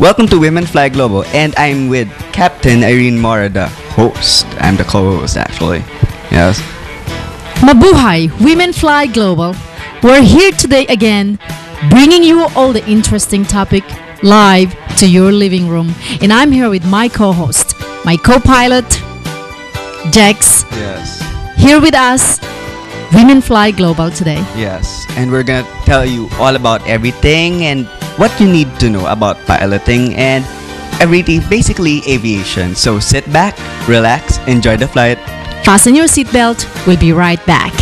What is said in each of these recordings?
Welcome to Women Fly Global, and I'm with Captain Irene Mora, the host. I'm the co-host, actually. Yes. Mabuhay, Women Fly Global. We're here today again, bringing you all the interesting topic live to your living room. And I'm here with my co-host, my co-pilot, Jex. Yes. Here with us, Women Fly Global today. Yes. And we're gonna tell you all about everything and what you need to know about piloting and everything, basically aviation. So sit back, relax, enjoy the flight. Fasten your seatbelt. We'll be right back.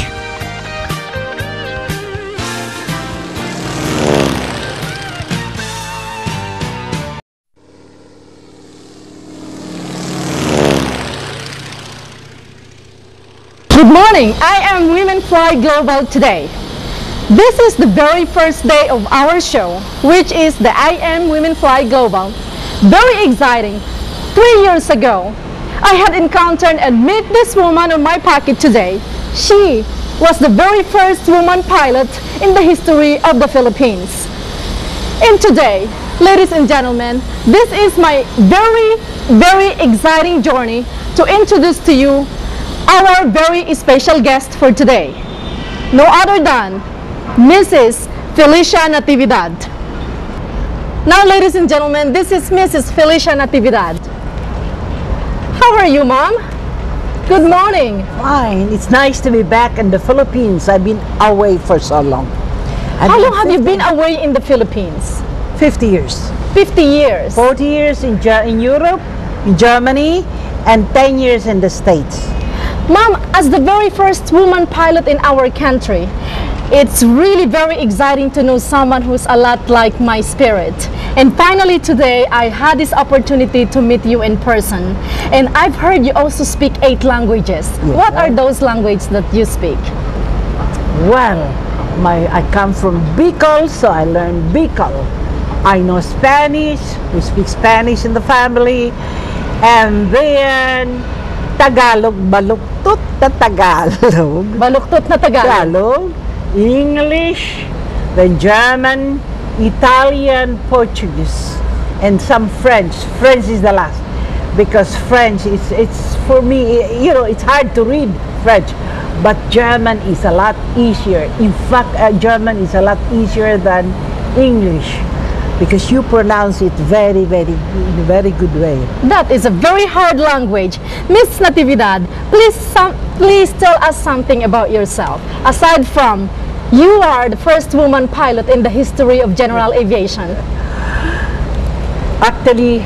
Good morning. I am Women Fly Global today. This is the very first day of our show, which is the I Am Women Fly Global. Very exciting. 3 years ago, I had encountered and met this woman on my pocket today. She was the very first woman pilot in the history of the Philippines. And today, ladies and gentlemen, this is my very exciting journey to introduce to you our very special guest for today. No other than Mrs. Felicia Natividad. Now, ladies and gentlemen, this is Mrs. Felicia Natividad. How are you, Mom? Good morning. Fine. It's nice to be back in the Philippines. I've been away for so long. How long have you been away in the Philippines? 50 years. 50 years. 40 years in Europe, in Germany, and 10 years in the States. Mom, as the very first woman pilot in our country, it's really very exciting to know someone who's a lot like my spirit. And finally today, I had this opportunity to meet you in person. And I've heard you also speak 8 languages. Yes. What are those languages that you speak? Well, I come from Bicol, so I learned Bicol. I know Spanish. We speak Spanish in the family. And then Tagalog, baluktot na Tagalog. Baluktot na Tagalog. English, then German, Italian, Portuguese, and some French. French is the last, because French it's for me, you know, it's hard to read French, but German is a lot easier. In fact, German is a lot easier than English, because you pronounce it in a very good way. That is a very hard language. Miss Natividad, please tell us something about yourself. Aside from, you are the first woman pilot in the history of general aviation. Actually,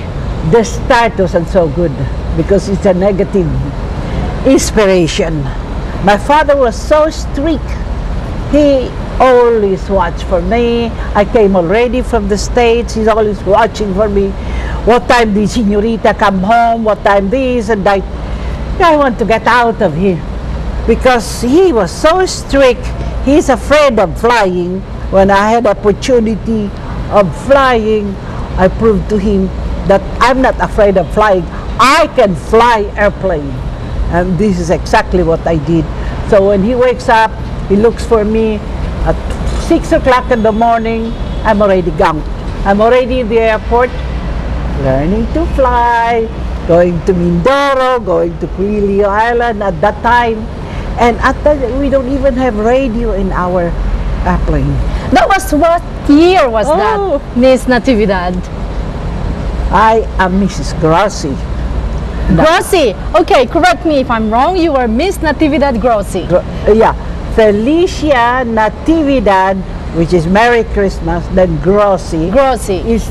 the start wasn't so good, because it's a negative inspiration. My father was so strict. He always watched for me. I came already from the States. He's always watching for me. What time did Señorita come home? What time this and that? I want to get out of here, because he was so strict. He's afraid of flying. When I had opportunity of flying, I proved to him that I'm not afraid of flying. I can fly airplane. And this is exactly what I did. So when he wakes up, he looks for me at 6 o'clock in the morning. I'm already gone. I'm already in the airport, learning to fly, going to Mindoro, going to Quilio Island at that time. And at that, we don't even have radio in our airplane. That was what year was that, Miss Natividad? I am Mrs. Grossi. Grossi. Okay, correct me if I'm wrong. You were Miss Natividad Grossi. Yeah. Felicia Natividad, which is Merry Christmas, then Grossi. Grossi is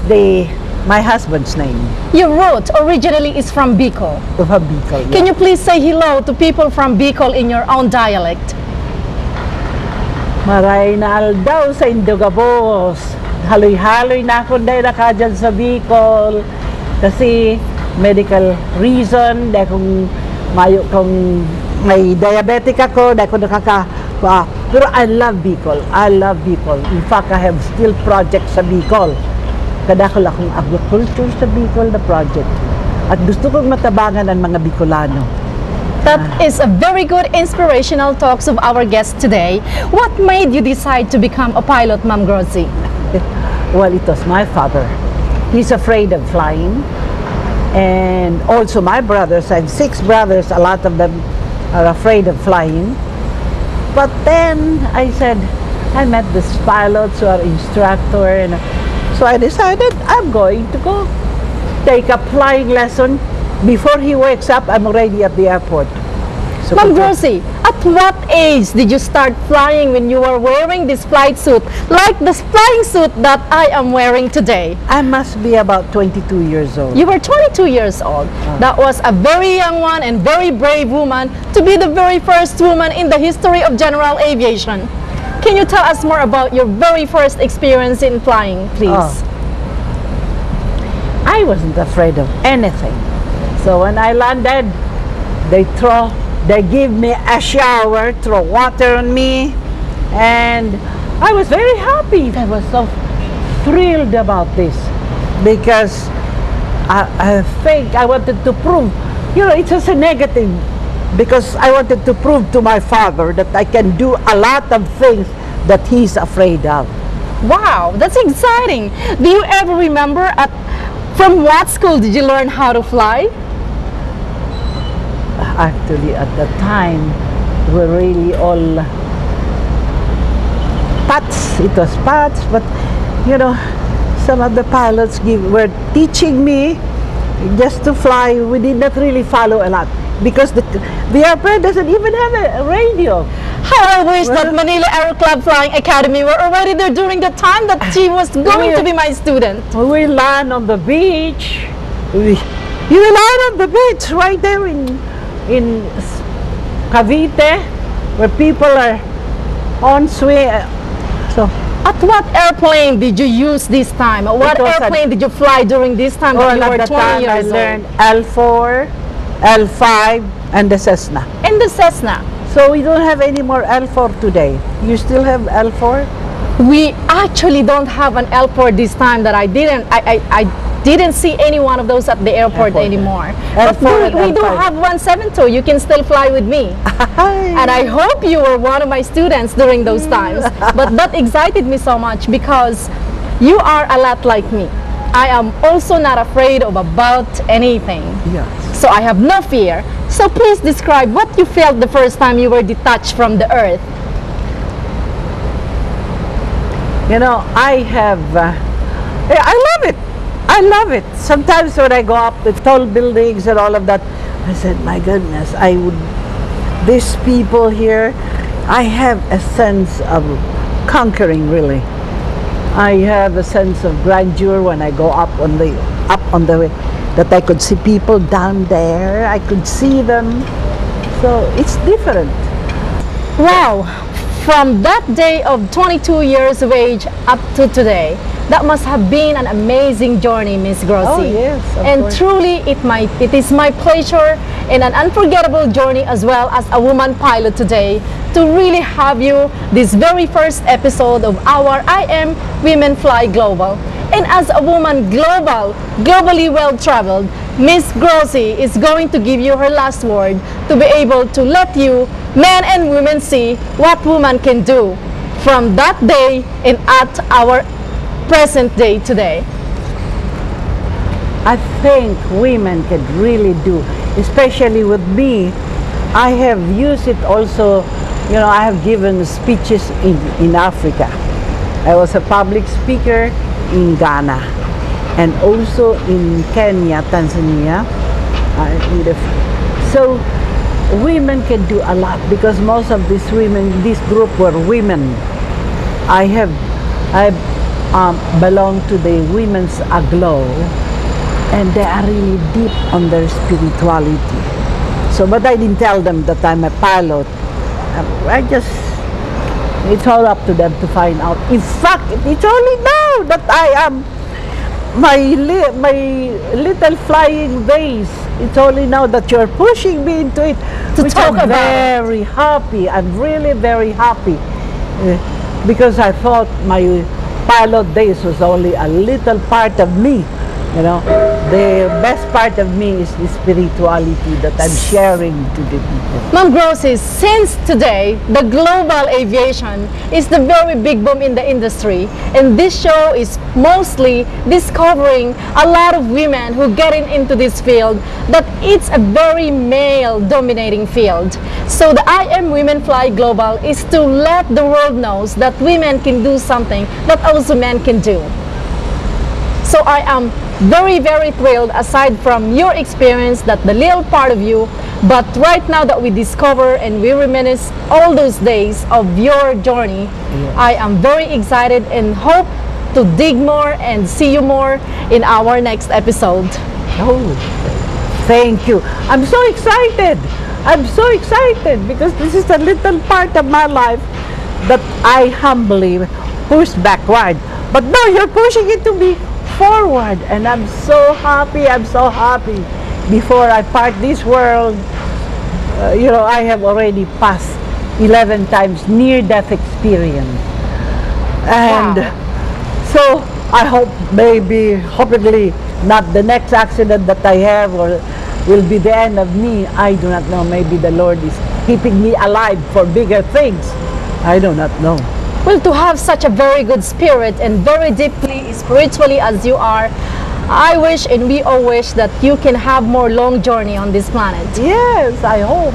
my husband's name. Your root originally is from Bicol. From Bicol, yeah. Can you please say hello to people from Bicol in your own dialect? Maray na aldaw sa Indogabos. Haloy-haloy na ako dahil naka dyan sa Bicol. Kasi medical reason, dahil kung may diabetic ako, dahil kung pero I love Bicol. I love Bicol. In fact, I have still projects sa Bicol. Kadakol akong agriculture sa Bicol na project. At gusto kong matabangan ang mga Bicolano. That is a very good inspirational talks of our guest today. What made you decide to become a pilot, Ma'am Grossi? Well, it was my father. he's afraid of flying. And also my brothers, I have 6 brothers, a lot of them are afraid of flying. But then I said, I met these pilots who are instructor, and so I decided I'm going to go take a flying lesson. Before he wakes up, I'm already at the airport. So Ma'am Rosie, at what age did you start flying when you were wearing this flight suit, like the flying suit that I am wearing today? I must be about 22 years old. You were 22 years old. That was a very young one and very brave woman to be the very first woman in the history of general aviation. Can you tell us more about your very first experience in flying, please? Oh. I wasn't afraid of anything. So when I landed, they give me a shower, throw water on me, and I was very happy. I was so thrilled about this because I think I wanted to prove, you know, it's just a negative, because I wanted to prove to my father that I can do a lot of things that he's afraid of. Wow, that's exciting. Do you ever remember from what school did you learn how to fly? Actually, at the time, we're really all pats. It was pats, but you know, some of the pilots were teaching me just to fly. We did not really follow a lot because the airplane doesn't even have a radio. How I wish that Manila Aero Club Flying Academy were already there during the time that she was going to be my student. We land on the beach. You land on the beach right there in Cavite, where people are on swing. So, at what airplane did you use this time? What airplane did you fly during this time that you were 20 years old? I learned L4, L5, and the Cessna. And the Cessna. So we don't have any more L4 today. You still have L4? We actually don't have an L4 this time. That I didn't see any one of those at the airport anymore. L4 but we do have 172. You can still fly with me. And I hope you were one of my students during those times. But that excited me so much because you are a lot like me. I am also not afraid of about anything. Yes. So I have no fear. So please describe what you felt the first time you were detached from the earth. You know, I love it. I love it. Sometimes when I go up the tall buildings and all of that, I said, my goodness, these people here, I have a sense of conquering, really. I have a sense of grandeur when I go up on the way, that I could see people down there. I could see them. So it's different. Wow. From that day of 22 years of age up to today, that must have been an amazing journey, Miss Grossi. Oh yes, and course. Truly, it is my pleasure and an unforgettable journey as well as a woman pilot today to really have you this very first episode of our I Am Women Fly Global. And as a woman globally well-traveled, Miss Grossi is going to give you her last word to be able to let you, men and women, see what woman can do from that day and at our present day today. I think women can really do, especially with me. I have used it also, you know, I have given speeches in Africa. I was a public speaker in Ghana and also in Kenya, Tanzania. So women can do a lot because most of these women, this group were women. I belong to the Women's Aglow, and they are really deep on their spirituality. So, but I didn't tell them that I'm a pilot. It's all up to them to find out. In fact, it's only now that I am my little flying vase. It's only now that you're pushing me into it To talk about it. Very happy. I'm really very happy because I thought my pilot days was only a little part of me, you know. the best part of me is the spirituality that I'm sharing to the people. Ma'am Grocie, since today, the global aviation is the very big boom in the industry, and this show is mostly discovering a lot of women who get into this field, that it's a very male-dominating field. So the I Am Women Fly Global is to let the world knows that women can do something that also men can do. So I am very, very thrilled, aside from your experience, that the little part of you, but right now that we discover and we reminisce all those days of your journey, I am very excited and hope to dig more and see you more in our next episode. Oh, thank you. I'm so excited. I'm so excited because this is a little part of my life that I humbly pushed backward. But now you're pushing it to me forward, and I'm so happy. I'm so happy. Before I part this world, you know, I have already passed 11 times near-death experience. And so I hope maybe, hopefully, not the next accident that I have or will be the end of me. I do not know. Maybe the Lord is keeping me alive for bigger things. I do not know. Well, to have such a very good spirit and very deeply spiritually as you are, I wish and we all wish that you can have more long journey on this planet. Yes, I hope.